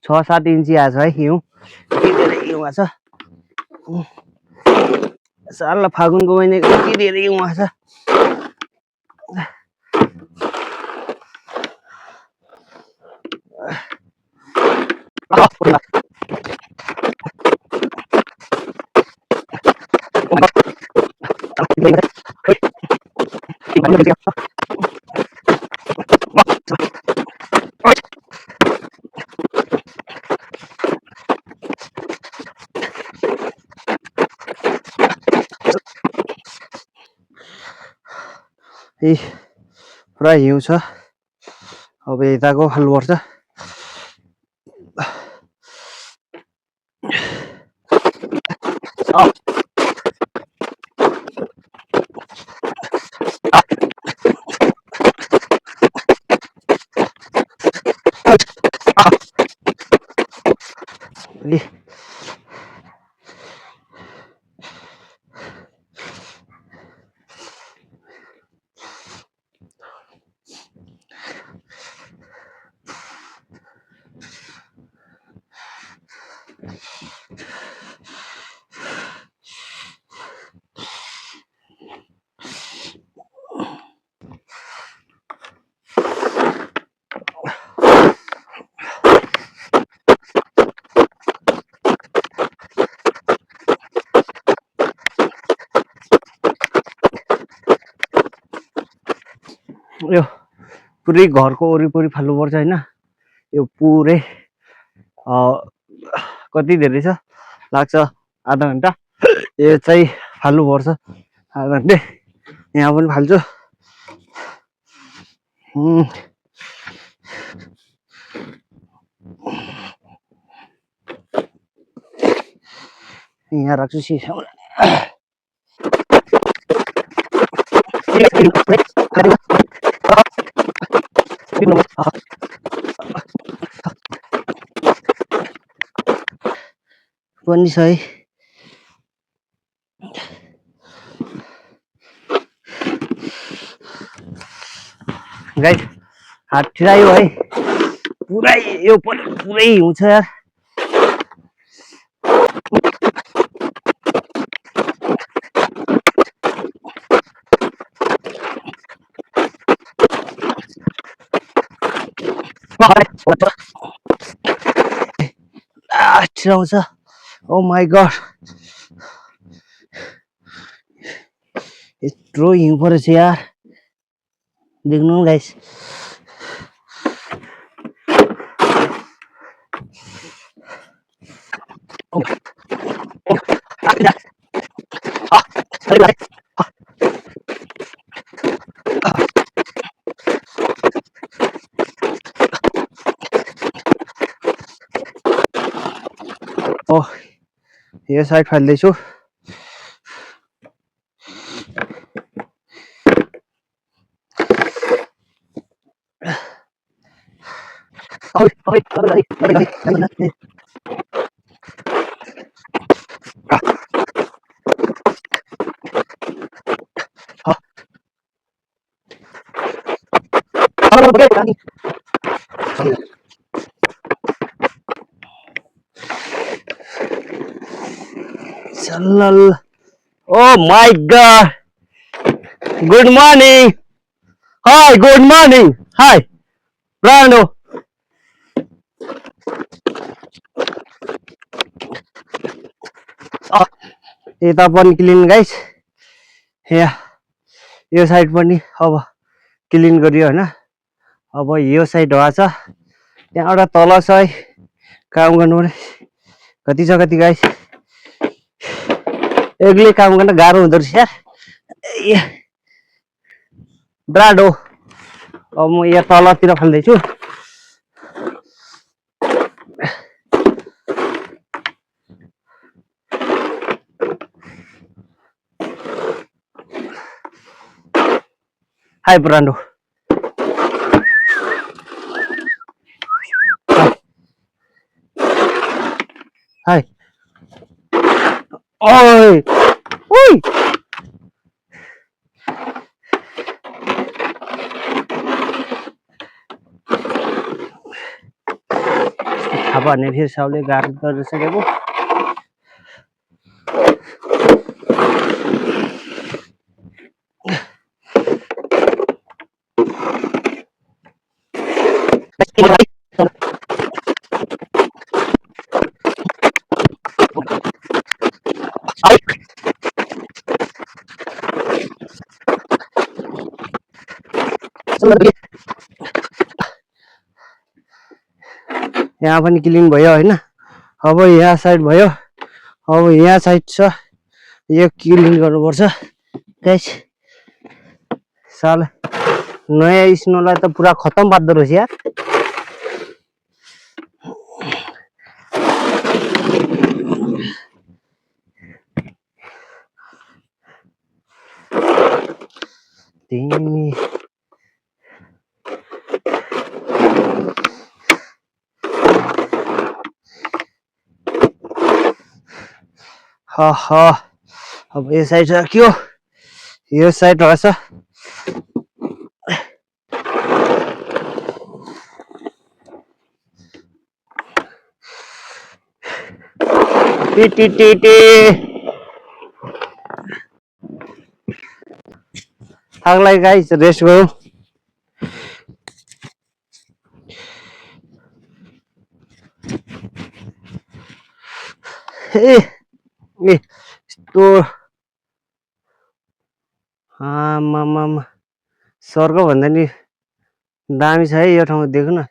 6-7 इन्ची आएको छ है हिउँ यति धेरै हिउँ आएको छ साल फागुनको महिना यति धेरै हिउँ आएको छ ए पुरा हिउँ छ अब यताको हाल्नुपर्छ यो पुरै घरको वरिपरि फाल्नुपर्छ हैन यो पुरै कति धेरै छ लाग्छ आधा घन्टा यो चाहिँ फाल्नुपर्छ आधा घन्टे यहाँ पनि फाल्छु यहाँ राख्छु सिसामा पनि छ है गाइस हात ठिरायो है पुरै यो पुरै हिउँ छ यार ठिराउँछ ओ माई गॉड यत्रो हिउँ परेछ यार देख्नु गाइस ओ यो side फाल्दैछु Oh my god! Good morning! Hi, good morning! Hi! Brando! यता पनि क्लिन गाइस यहाँ यो साइड पनि अब क्लिन गरियो हैन अब यो साइड भएको छ त्यहाँबाट तल छ है काम गर्नु कति छ कति गाइस एक्लै काम गर्न गाह्रो हुँदो रहेछ यार ब्राडो अब म यहाँ तलतिर फाल्दैछु हाय ब्रान्डो हाय ओइ ओइ अब भने फेरि सबले गाह्रो गरिसकेको यहाँ पनि क्लिन भयो हैन। अब यहाँ साइड भयो, अब यहाँ साइड छ, यो क्लिन गर्नुपर्छ गाइस। साला नयाँ स्नोलाई त पुरा खतम पार्दो रहेछ यार। तिमी अब यो साइड राख्यो, यो साइड रहेछ। थाक लाग्यो गाइस, रेस्ट गरौँ। ए यस्तो आमामा स्वर्ग भन्दा नि दामी छ है यो ठाउँ, देख्नु न।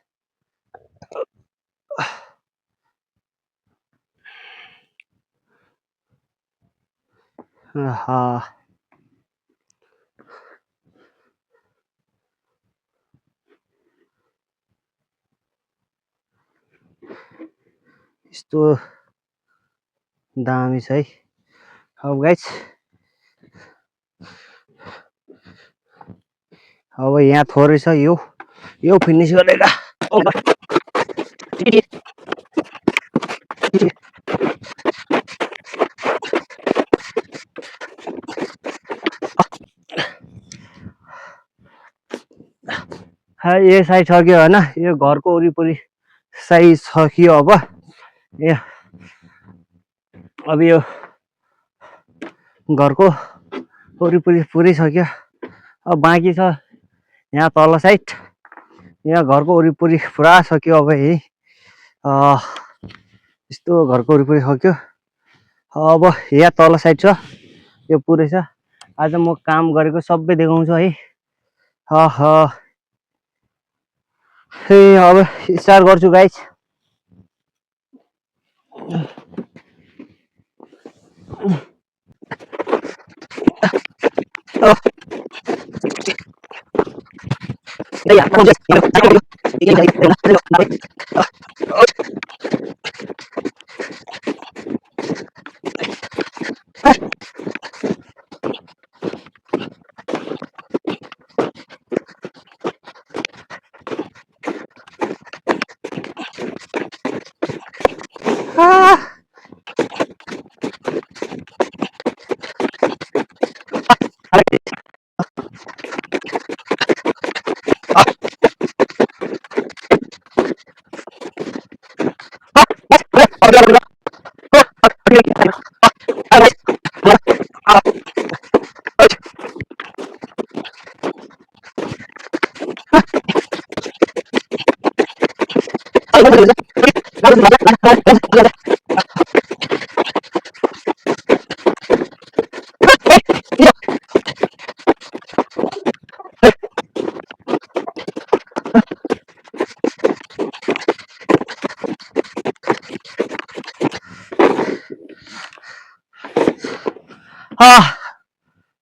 यस्तो दामी छ है। अब गाइस अब यहाँ थोरै छ, यो फिनिस गरेर यो साइड सक्यो होइन। यो घरको वरिपरि साइड सकियो। अब यो घरको वरिपरि पुरै सक्यो। अब बाँकी छ यहाँ तल साइड, यहाँ घरको वरिपरि पुरा सक्यो। अब है यस्तो घरको वरिपरि सक्यो। अब यहाँ तल साइड छ, यो पुरै छ। आज म काम गरेको सबै देखाउँछु है। अब स्टार्ट गर्छु गाइस।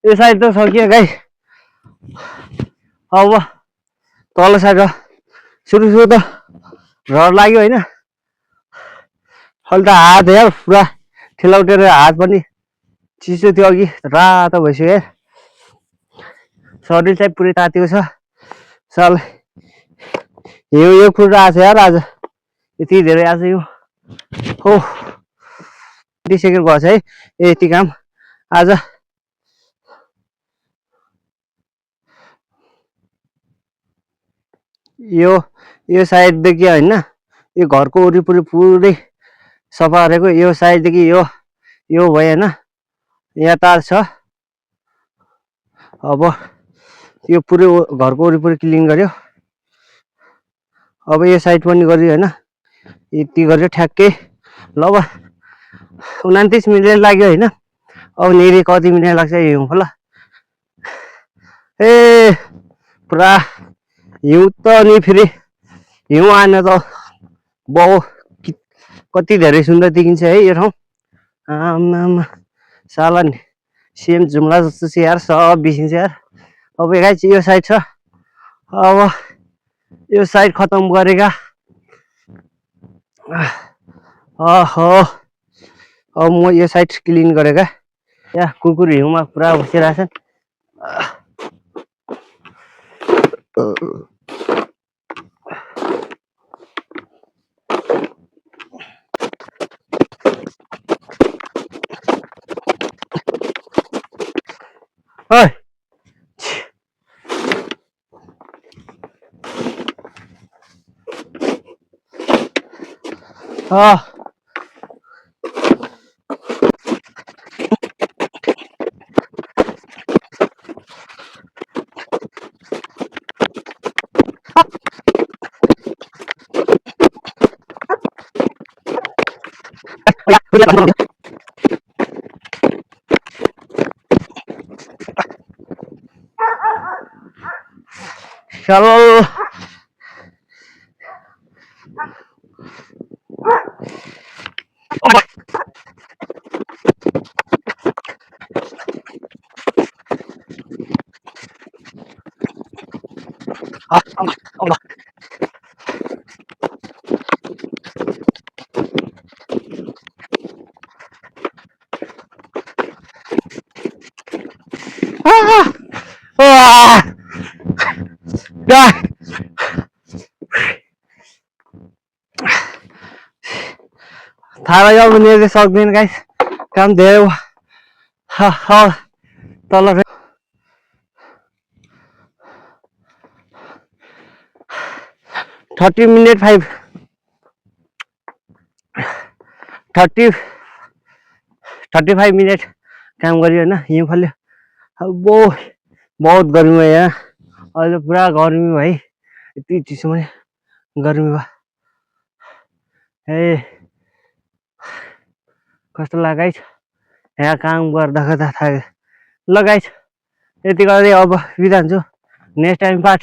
यो साइड त सकियो गाइस। अब तल साइड सुरु त डर लाग्यो होइन। अहिले त हात यार पुरा ठेलाउटेर हात पनि चिसो थियो, अघि रातो भइसक्यो यार। शरीर चाहिँ पुरै तातेको छ। साल यो खुट्टा आएको छ यार आज, यति धेरै आज यो हो दिइसकेको भएको छ है यति काम आज। यो साइडदेखि होइन, यो घरको वरिपरि पुरै सफा गरेको। यो साइडदेखि यो भयो होइन, यहाँ तार छ। अब यो पुरै घरको वरिपरि क्लिन गर्यो। अब यो साइड पनि गर्यो होइन, यति गर्यो ठ्याक्कै। ल अब 29 मिनट लाग्यो होइन। अब नेरी कति मिनट लाग्छ हिउँ खोला। ए पुरा हिउँ त, अनि फेरि हिउँ आएन त बहु कति धेरै सुन्दर देखिन्छ है यो ठाउँ। आमा साला नि सेम जुम्ला जस्तो छ यार, सब बिसिन्छ यार। अब गाइस यो साइड छ, अब यो साइड खतम गरेका। अहो अब म यो साइड क्लिन गरेका। यहाँ कुकुर हिउँमा पुरा बसिरहेछन्। ओइ चलो थाहा अब नेर्दै सक्दैन गाइस, काम धेरै तल 30 मिनट 35 मिनट काम गर्यो होइन। हिउँ फल्यो। अब बहुत गर्मी भयो यहाँ, अहिले पुरा गर्मी भाइ, यति चिसो पनि गर्मी भयो। ए कस्तो लाग्यो गाइस, यहाँ काम गर्दा थाक्यो। ल गाइस यति गर्दै अब बिदा हुन्छु। Next time part